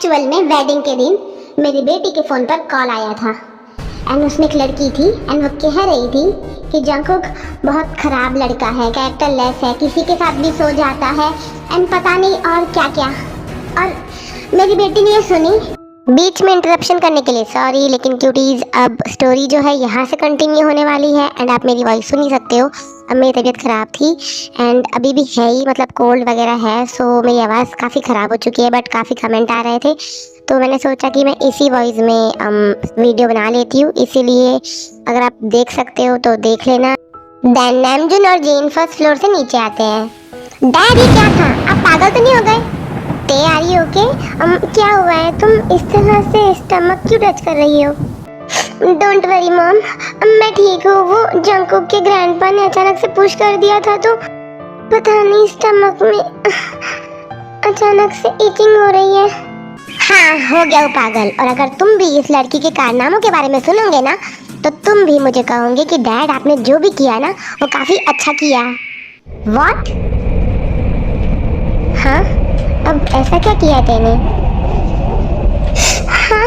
Actual में wedding के दिन मेरी बेटी के फोन पर कॉल आया था एंड उसमें एक लड़की थी एंड वो कह रही थी कि जंगकुक बहुत खराब लड़का है, कैरेक्टर लेस है, किसी के साथ भी सो जाता है एंड पता नहीं और क्या क्या। और मेरी बेटी ने ये सुनी। बीच में इंटरप्शन करने के लिए सॉरी, लेकिन क्यूटीज अब स्टोरी जो है यहाँ से कंटिन्यू होने वाली है एंड आप मेरी वॉइस सुन ही सकते हो। अब मेरी तबीयत ख़राब थी एंड अभी भी है ही, मतलब कोल्ड वगैरह है, सो मेरी आवाज़ काफ़ी ख़राब हो चुकी है, बट काफ़ी कमेंट आ रहे थे तो मैंने सोचा कि मैं इसी वॉइस में वीडियो बना लेती हूँ। इसीलिए अगर आप देख सकते हो तो देख लेना। देन नामजुन और जीन फर्स्ट फ्लोर से नीचे आते हैं। डैड ये क्या था, आप पागल तो नहीं हो गए? ते आर यू ओके? क्या हुआ है, तुम इस तरह से स्टमक क्यों टच कर रही हो? डोंट वरी मॉम, मैं ठीक हूँ। वो जंगकुक के ग्रैंडपा ने अचानक से पुश कर दिया था तो पता नहीं स्टमक में अचानक से इचिंग हो रही है। हाँ हो गया वो पागल। और अगर तुम भी इस लड़की के कारनामों के बारे में सुनोगे ना तो तुम भी मुझे कहोगे कि डैड आपने जो भी किया ना वो काफी अच्छा किया। व्हाट? हाँ अब ऐसा क्या किया तेने? हाँ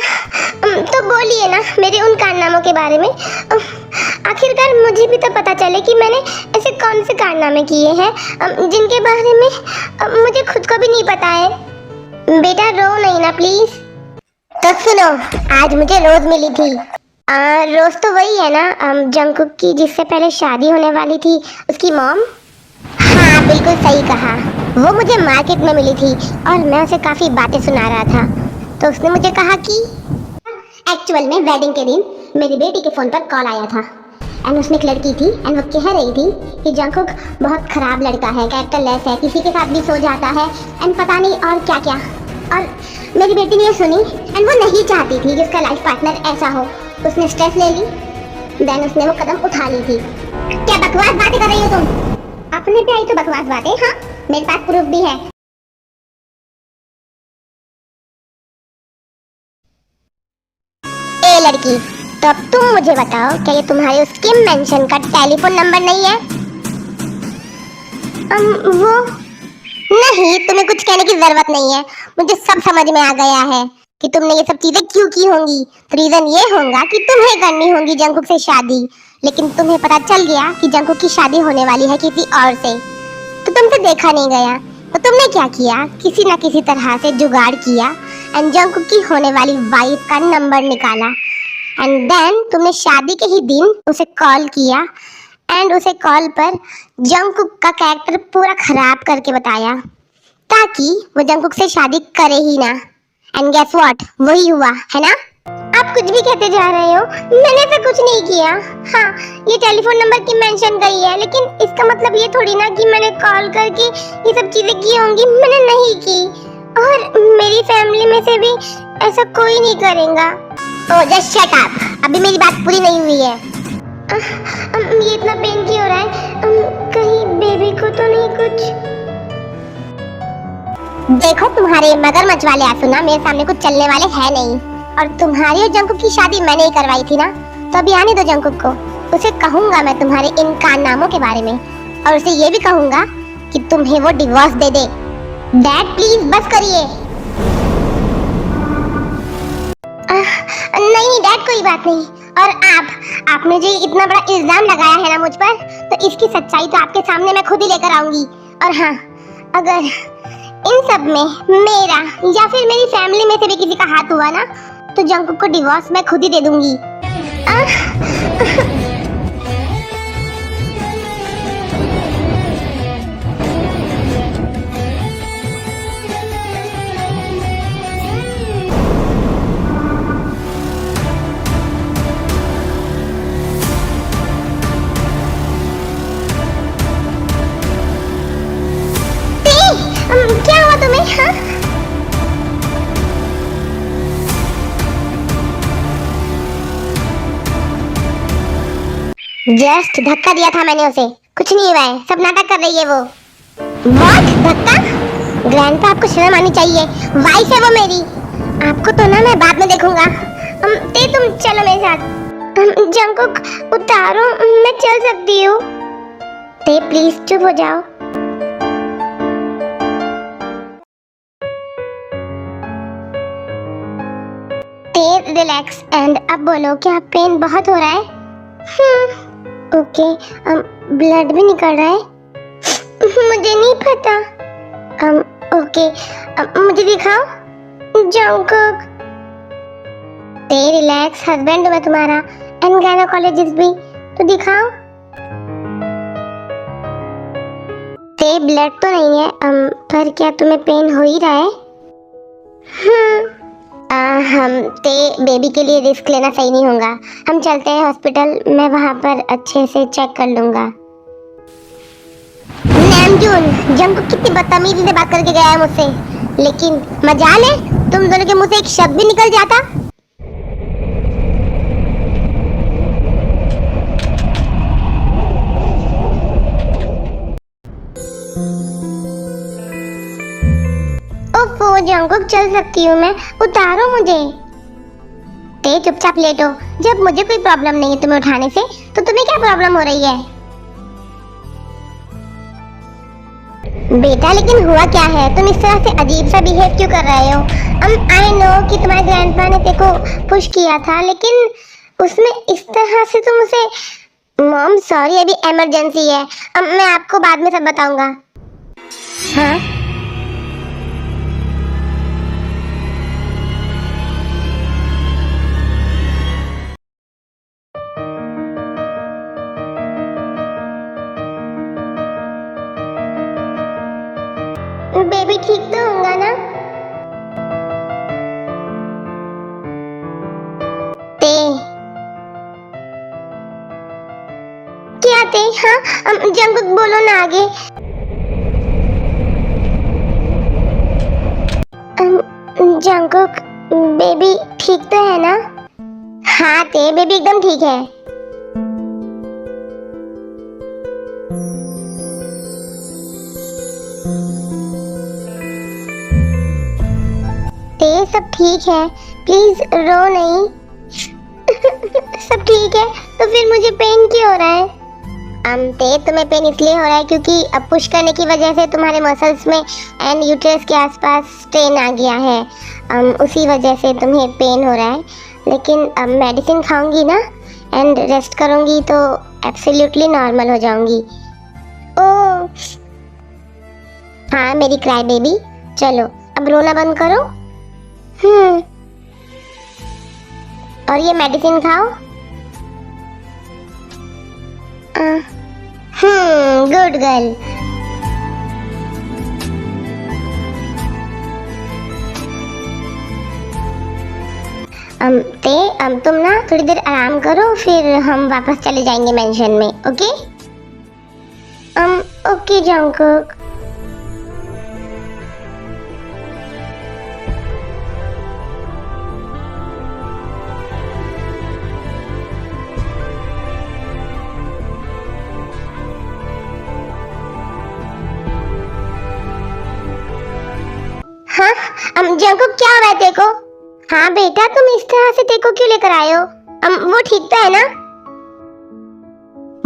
तो बोलिए ना मेरे उन कारनामों के बारे में। आखिरकार मुझे भी तो पता चले कि मैंने ऐसे कौन से कारनामे किए हैं जिनके बारे में मुझे खुद को भी नहीं पता है। बेटा रो नहीं ना प्लीज। तो सुनो, आज मुझे रोज मिली थी। रोज तो वही है ना जंगकुक की जिससे पहले शादी होने वाली थी, उसकी मॉम। हाँ बिल्कुल सही कहा। वो मुझे मार्केट में मिली थी और मैं उसे काफी बातें सुना रहा था तो उसने मुझे कहा कि एक्चुअल में वेडिंग के दिन मेरी बेटी के फोन पर कॉल आया था एंड उसमें एक लड़की थी एंड वो कह रही थी कि जंगकुक बहुत खराब लड़का है, कैरेक्टर लेस है, किसी के साथ भी सो जाता है एंड पता नहीं और क्या क्या। और मेरी बेटी ने ये सुनी एंड वो नहीं चाहती थी कि उसका लाइफ पार्टनर ऐसा हो। उसने स्ट्रेस ले ली, देन उसने वो कदम उठा ली थी। क्या बकवास बातें कर रही हो तुम? अपने पे आई तो बकवास बातें? हाँ मेरे पास प्रूफ भी है। ए लड़की, तो अब तुम मुझे बताओ क्या ये तुम्हारे उस किम मेंशन का टेलीफोन नंबर नहीं है? वो नहीं, तुम्हें कुछ कहने की जरूरत नहीं है, मुझे सब समझ में आ गया है कि तुमने ये सब चीजें क्यों की होंगी। तो रीजन ये होगा कि तुम्हें करनी होगी जंगकुक से शादी, लेकिन तुम्हें पता चल गया कि जंगकुक की शादी होने वाली है किसी और से, तो तुमसे देखा नहीं गया। तो तुमने क्या किया, किसी ना किसी तरह से जुगाड़ किया एंड जंगकुक की होने वाली वाइफ का नंबर निकाला एंड देन तुमने शादी के ही दिन उसे कॉल किया एंड उसे कॉल पर जंगकुक का कैरेक्टर पूरा खराब करके बताया ताकि वो जंगकुक से शादी करे ही ना। एंड गेस व्हाट, वही हुआ है ना? आप कुछ भी कहते जा रहे हो, मैंने ऐसा कुछ नहीं किया। हाँ ये टेलीफोन नंबर की मेंशन गई है, लेकिन इसका मतलब ये थोड़ी ना कि मैंने कॉल करके ये सब चीजें की होंगी। मैंने नहीं की और मेरी फैमिली में से भी ऐसा कोई नहीं करेगा। ओह जस्ट शट अप, अभी मेरी बात पूरी नहीं हुई है। ये इतना पेन क्यों हो रहा है? कहीं बेबी को तो नहीं कुछ? देखो तुम्हारे मगरमच्छ वाले आंसू ना मेरे सामने कुछ चलने वाले हैं नहीं। और तुम्हारी और जंगकुक की शादी मैंने ही करवाई थी ना, तो अभी आने दो जंगकुक को। उसे कहूंगा मैं तुम्हारे इन कारनामों के बारे में और उसे ये भी कहूंगा कि तुम्हें वो divorce they they. Dad please बस करिए। नहीं डैड कोई बात नहीं। और आपने जो इतना बड़ा इल्जाम लगाया है ना मुझ पर, तो इसकी सच्चाई तो आपके सामने मैं खुद ही लेकर आऊंगी। और हाँ, अगर इन सब में मेरा या फिर मेरी फैमिली में से भी किसी का हाथ हुआ ना तो जंगकुक को डिवोर्स मैं खुद ही दे दूंगी। क्या हुआ तुम्हें? हाँ जस्ट धक्का दिया था मैंने उसे, कुछ नहीं हुआ है, सब नाटक कर रही है वो। व्हाट? धक्का? ग्रैंडपा आपको शर्म आनी चाहिए, वाइफ है वो मेरी। आपको तो ना मैं बाद में देखूंगा। तुम चलो मेरे साथ। जंगकुक उतारो, मैं चल सकती हूँ। ते प्लीज चुप हो जाओ। रिलैक्स एंड अब बोलो, क्या पेन बहुत हो रहा है? ओके, ब्लड भी निकल रहा है। मुझे नहीं पता। ओके, मुझे दिखाओ। जंगकुक, रिलैक्स, हस्बैंड हूँ मैं तुम्हारा एंड गायनेकोलॉजिस्ट भी, तो दिखाओ। ब्लड तो नहीं है, पर क्या तुम्हें पेन हो ही रहा है? हम बेबी के लिए रिस्क लेना सही नहीं होगा। हम चलते हैं हॉस्पिटल, मैं वहाँ पर अच्छे से चेक कर लूंगा। नामजून, जंगकुक कितनी बदतमीजी से बात करके गया है मुझसे, लेकिन मजाल है तुम दोनों के मुंह से एक शब्द भी निकल जाता। ओफो जंगकुक, चल सकती हूँ मैं, उतारो मुझे। चुपचाप लेटो। जब मुझे कोई प्रॉब्लम नहीं है तुम्हें उठाने से, तो तुम्हें क्या प्रॉब्लम हो रही है? बेटा लेकिन हुआ क्या है? तुम इस तरह से अजीब सा बिहेव क्यों कर रहे हो? आई नो कि तुम्हारे ग्रैंडपा ने तेको पुश किया था, लेकिन उसमें इस तरह से तुम उसे। मॉम सॉरी, अभी इमरजेंसी है, मैं आपको बाद में सब बताऊंगा। हाँ बेबी ठीक तो होगा ना? ते क्या ते? हाँ जंगकुक बोलो ना आगे। जंगकुक बेबी ठीक तो है ना? हाँ ते बेबी एकदम ठीक है। ते सब ठीक है, प्लीज रो नहीं। सब ठीक है, तो फिर मुझे पेन क्यों हो रहा है? ते तुम्हें पेन इसलिए हो रहा है क्योंकि अब पुश करने की वजह से तुम्हारे मसल्स में एंड यूट्रस के आसपास स्ट्रेन आ गया है। उसी वजह से तुम्हें पेन हो रहा है, लेकिन अब मेडिसिन खाऊंगी ना एंड रेस्ट करूंगी तो एब्सोल्युटली नॉर्मल हो जाऊंगी। ओह हाँ मेरी क्राई बेबी, चलो अब रोना बंद करो। और ये मेडिसिन खाओ। Good girl. तुम ना थोड़ी देर आराम करो, फिर हम वापस चले जाएंगे मेंशन में, ओके? Okay Jungkook. हाँ जंगकुक, क्या हुआ है तेको? हाँ बेटा, तुम इस तरह से तेको क्यों लेकर आए हो? वो ठीक तो है ना?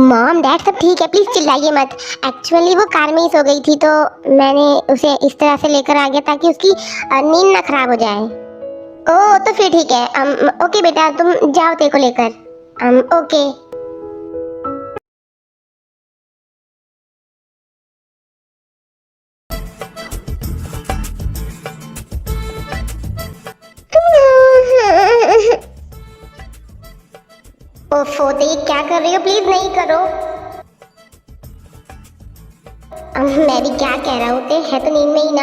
मॉम डैड सब ठीक है, प्लीज चिल्लाइए मत। एक्चुअली वो कार में ही सो गई थी, तो मैंने उसे इस तरह से लेकर आ गया ताकि उसकी नींद ना खराब हो जाए। ओह तो फिर ठीक है। ओके बेटा, तुम जाओ तेको लेकर। ओके। ओफो तो ये क्या कर रही हो? प्लीज नहीं करो। मैं भी क्या कह रहा हूँ, है तो नींद में ही ना।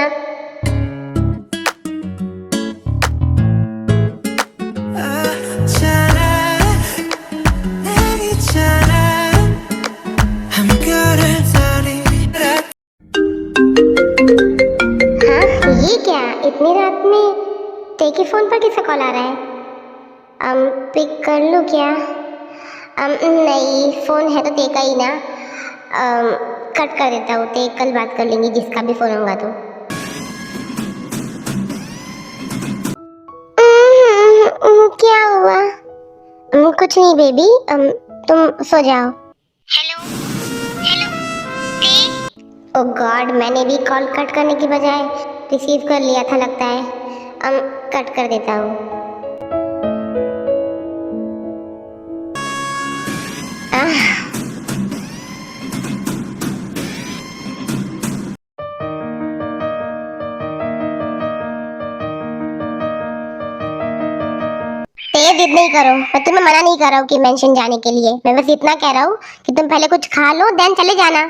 हाँ ये क्या, इतनी रात में तेके फोन पर किसका कॉल आ रहा है? पिक कर लूँ क्या? नहीं, फोन है तो तेका ही ना। कट कर देता हूँ, ते कल बात कर लेंगे जिसका भी फोन होगा तो। क्या हुआ? कुछ नहीं बेबी, तुम सो जाओ। हेलो हेलो ते। ओ गॉड, मैंने भी कॉल कट करने की बजाय रिसीव कर लिया था लगता है। कट कर देता हूँ। जिद नहीं करो, मैं तुम्हें मना नहीं कर रहा हूँ कि मेंशन जाने के लिए। मैं बस इतना कह रहा हूँ कि तुम पहले कुछ खा लो देन चले जाना।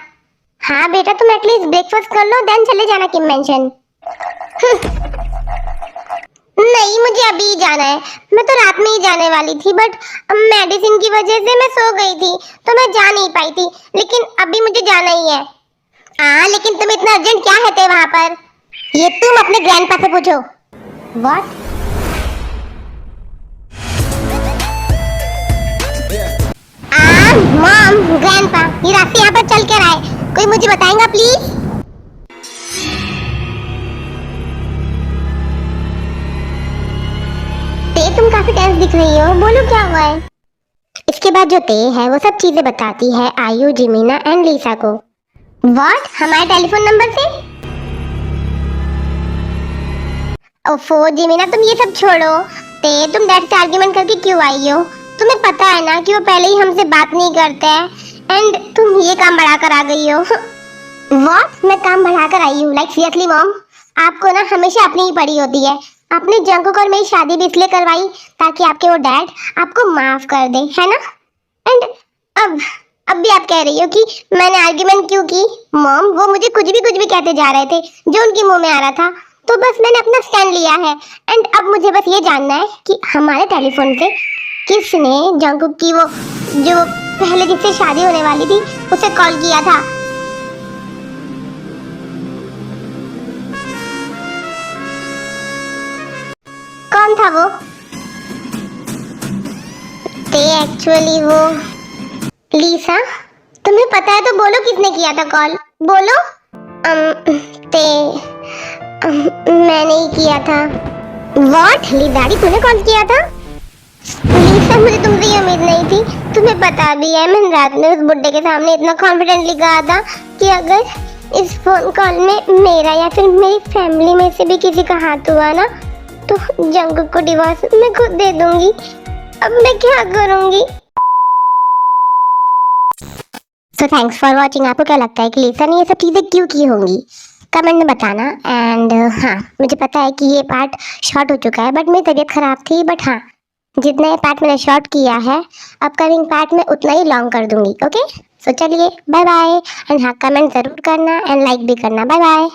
हाँ बेटा, तुम एटलीस्ट ब्रेकफास्ट कर लो देन चले जाना किम मेंशन। नहीं, मुझे अभी जाना है। मैं तो रात में ही जाने वाली थी, बट मेडिसिन की वजह से मैं सो गई थी, तो मैं जा नहीं पाई थी। लेकिन अभी मुझे जाना ही है। हाँ, लेकिन तुम इतना अर्जेंट क्या है थे वहां पर? ये तुम अपने ग्रैंडपा से पूछो। व्हाट? मॉम, ग्रैंडपा, ये रास्ते यहाँ पर चल कर आए, कोई मुझे बताएगा प्लीज? ते, तुम काफी टेंस दिख रही हो, बोलो क्या हुआ है? इसके बाद जो ते है वो सब चीजें बताती है आयु, जिमीना एंड लीसा को। व्हाट? हमारे टेलीफोन नंबर से? ओफो जिमीना, तुम ये सब छोड़ो। ते, तुम डैड से आर्ग्यूमेंट करके क्यों आई हो? तुम्हें पता है ना कि वो पहले ही हमसे बात नहीं करते हैं, एंड तुम ये काम बढ़ा कर आ गई हो। व्हाट? मैं काम बढ़ा कर आई हूँ? लाइक सीरियसली मॉम, आपको ना हमेशा अपनी ही पड़ी होती है। आपने जंकुक और मेरी शादी भी इसलिए करवाई ताकि आपके वो डैड आपको माफ कर दे, है ना? एंड अब भी आप कह रही हो कि मैंने आर्ग्यूमेंट क्यों की? मॉम, वो मुझे कुछ भी कहते जा रहे थे जो उनके मुंह में आ रहा था, तो बस मैंने अपना स्टैंड लिया है। एंड अब मुझे बस ये जानना है कि हमारे टेलीफोन से किसने जंकुक की वो जो पहले जिससे शादी होने वाली थी उसे कॉल किया था? कौन था वो? ते, एक्चुअली वो लीसा। तुम्हें पता है तो बोलो किसने किया था कॉल, बोलो। ते मैंने ही किया था। व्हाट? लिदारी, तूने कॉल किया था? लीसा, मुझे तुमसे ये उम्मीद नहीं थी। तुम्हें पता भी है मैंने रात में उस बुड्ढे के सामने इतना कॉन्फिडेंटली कहा था कि अगर इस फोन कॉल में मेरा या फिर मेरी फैमिली में से भी किसी का हाथ हुआ ना, तो जंकुक को डिवोर्स मैं खुद दे दूंगी। अब मैं क्या करूंगी? So thanks for watching. आपको क्या लगता है कि लीसा ने ये सब चीज़ें क्यों की होंगी? कमेंट में बताना। एंड हाँ, मुझे पता है कि ये पार्ट शॉर्ट हो चुका है, बट मेरी तबीयत खराब थी। बट हाँ, जितना ये पार्ट मैंने शॉर्ट किया है, अपकमिंग पार्ट में उतना ही लॉन्ग कर दूंगी। ओके, सो चलिए बाय बाय। एंड हाँ, कमेंट ज़रूर करना एंड लाइक भी करना। Bye bye.